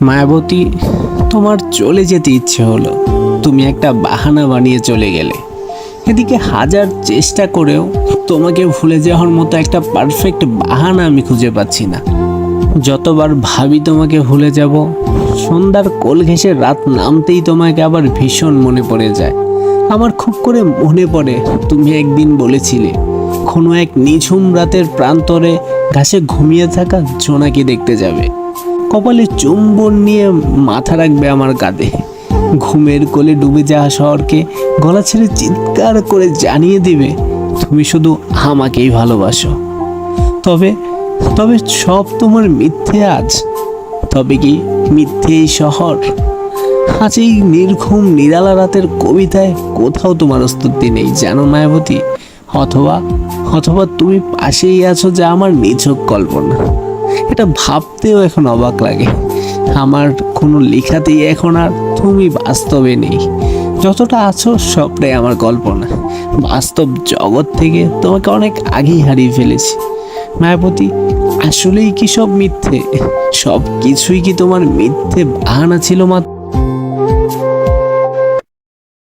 মায়াবতী, তোমার চলে যেতে ইচ্ছে হলো, তুমি একটা বাহানা বানিয়ে চলে গেলে। এদিকে হাজার চেষ্টা করেও তোমাকে ভুলে যাওয়ার মতো একটা পারফেক্ট বাহানা আমি খুঁজে পাচ্ছি না। যতবার ভাবি তোমাকে ভুলে যাব, সন্ধ্যার কোল ঘেঁষে রাত নামতেই তোমাকে আবার ভীষণ মনে পড়ে যায়। আমার খুব করে মনে পড়ে তুমি একদিন বলেছিলে কোনো এক নিঝুম রাতের প্রান্তরে ঘাসে ঘুমিয়ে থাকা জোনাকি দেখতে যাবে, কপালে চুম্বন নিয়ে মাথা রাখবে আমার কাঁধে, ঘুমের কোলে ডুবে যাওয়া শহরকে গলা ছেড়ে চিৎকার করে জানিয়ে দিবে তুমি শুধু আমাকেই ভালোবাসো। তবে তবে সব তোমার মিথ্যে আজ। তবে কি মিথ্যে এই শহর? আজ এই নির্ঘুম নিরালা রাতের কবিতায় কোথাও তোমার অস্তিত্ব নেই জানো মায়াবতী। অথবা অথবা তুমি পাশেই আছো যা আমার নিছক কল্পনা। এটা ভাবতেও এখন অবাক লাগে। আমার কোনো লেখাতেই এখন আর তুমি বাস্তবে নেই। যতটা আছো সবটাই আমার কল্পনা। বাস্তব জগৎ থেকে তোমাকে অনেক আগেই হারিয়ে ফেলেছি মায়াবতী। আসলেই কি সব মিথ্যে? সব কিছুই কি তোমার মিথ্যে বাহানা ছিল মাত্র?